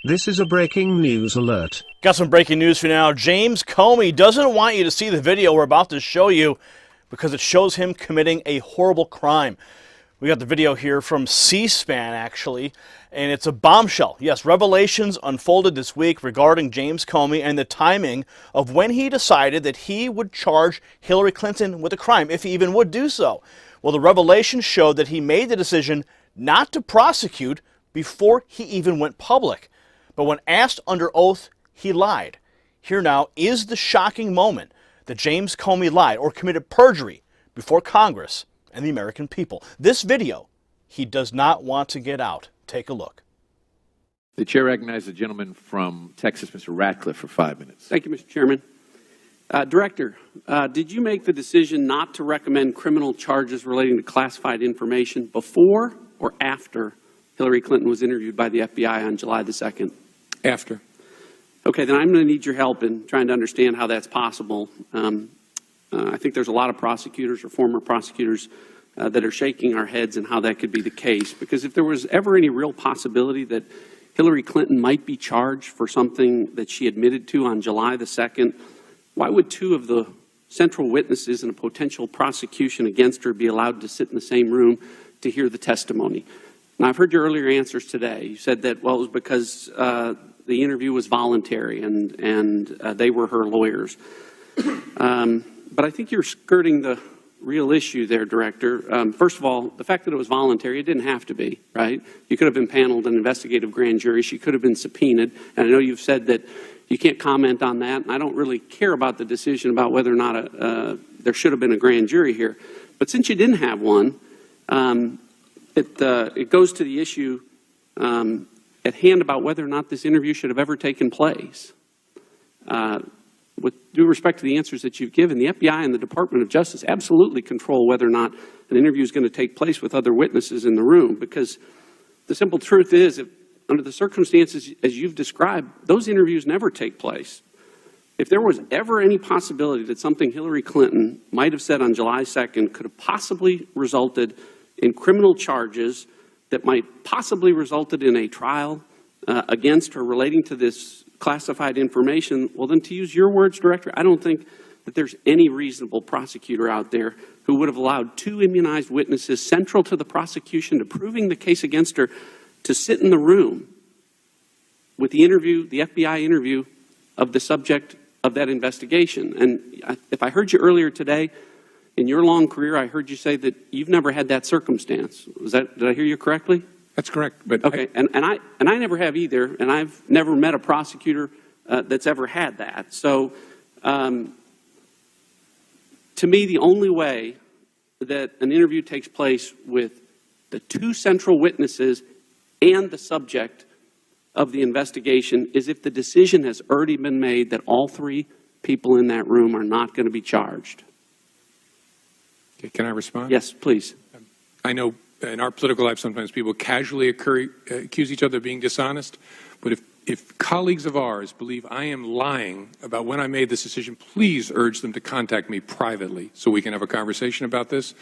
This is a breaking news alert. Got some breaking news for you now. James Comey doesn't want you to see the video we're about to show you because it shows him committing a horrible crime. We got the video here from C-SPAN, actually, and it's a bombshell. Yes, revelations unfolded this week regarding James Comey and the timing of when he decided that he would charge Hillary Clinton with a crime, if he even would do so. Well, the revelations showed that he made the decision not to prosecute before he even went public. But when asked under oath, he lied. Here now is the shocking moment that James Comey lied or committed perjury before Congress and the American people. This video, he does not want to get out. Take a look. The chair recognizes the gentleman from Texas, Mr. Ratcliffe, for 5 minutes. Thank you, Mr. Chairman. Director, did you make the decision not to recommend criminal charges relating to classified information before or after Hillary Clinton was interviewed by the FBI on July the 2nd? After. Okay, then I'm going to need your help in trying to understand how that's possible. I think there's a lot of prosecutors or former prosecutors that are shaking our heads in how that could be the case. Because if there was ever any real possibility that Hillary Clinton might be charged for something that she admitted to on July the 2nd, why would two of the central witnesses in a potential prosecution against her be allowed to sit in the same room to hear the testimony? Now, I've heard your earlier answers today. You said that, well, it was because the interview was voluntary and they were her lawyers. But I think you're skirting the real issue there, Director. First of all, the fact that it was voluntary, it didn't have to be, right? You could have impaneled an investigative grand jury. She could have been subpoenaed. And I know you've said that you can't comment on that. And I don't really care about the decision about whether or not there should have been a grand jury here. But since you didn't have one, it goes to the issue at hand about whether or not this interview should have ever taken place. With due respect to the answers that you've given, the FBI and the Department of Justice absolutely control whether or not an interview is going to take place with other witnesses in the room, because the simple truth is, if, under the circumstances as you've described, those interviews never take place. If there was ever any possibility that something Hillary Clinton might have said on July 2nd could have possibly resulted in criminal charges that might possibly resulted in a trial against her relating to this classified information, well then, to use your words, Director, I don't think that there's any reasonable prosecutor out there who would have allowed two immunized witnesses central to the prosecution to proving the case against her to sit in the room with the interview, the FBI interview of the subject of that investigation. And if I heard you earlier today, in your long career, I heard you say that you've never had that circumstance. Did I hear you correctly? That's correct. But okay, and I never have either, and I've never met a prosecutor that's ever had that. So, to me, the only way that an interview takes place with the two central witnesses and the subject of the investigation is if the decision has already been made that all three people in that room are not going to be charged. Okay, can I respond? Yes, please. I know in our political life sometimes people casually accuse each other of being dishonest, but if colleagues of ours believe I am lying about when I made this decision, please urge them to contact me privately so we can have a conversation about this.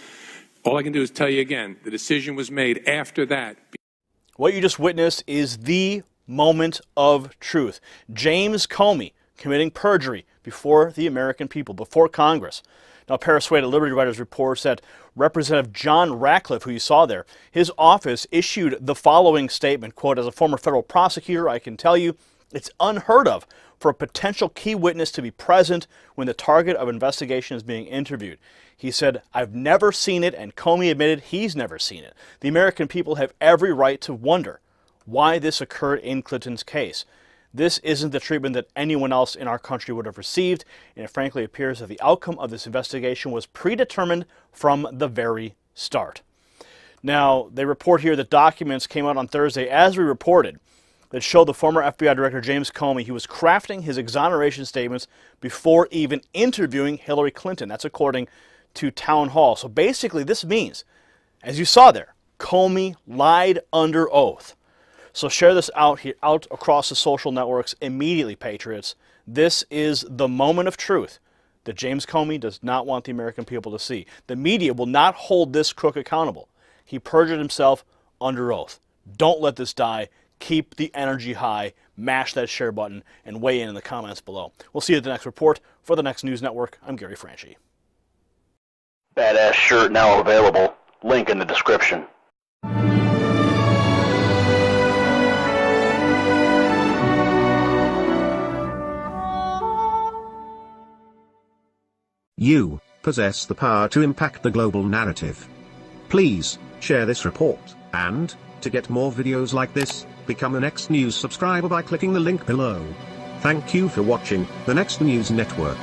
All I can do is tell you again, the decision was made after that. What you just witnessed is the moment of truth. James Comey committing perjury before the American people, before Congress. Now, Persuaded Liberty Writers reports that Representative John Ratcliffe, who you saw there, his office issued the following statement, quote, "As a former federal prosecutor, I can tell you it's unheard of for a potential key witness to be present when the target of investigation is being interviewed." He said, "I've never seen it," and Comey admitted he's never seen it. The American people have every right to wonder why this occurred in Clinton's case. This isn't the treatment that anyone else in our country would have received, and it frankly appears that the outcome of this investigation was predetermined from the very start. Now, they report here that documents came out on Thursday, as we reported, that showed the former FBI Director James Comey, he was crafting his exoneration statements before even interviewing Hillary Clinton. That's according to Town Hall. So basically this means, as you saw there, Comey lied under oath. So share this out across the social networks immediately, patriots. This is the moment of truth that James Comey does not want the American people to see. The media will not hold this crook accountable. He perjured himself under oath. Don't let this die. Keep the energy high, mash that share button, and weigh in the comments below. We'll see you at the next report. For the Next News Network, I'm Gary Franchi. Badass shirt now available. Link in the description. You possess the power to impact the global narrative. Please share this report, and to get more videos like this, become a Next News subscriber by clicking the link below. Thank you for watching the Next News Network.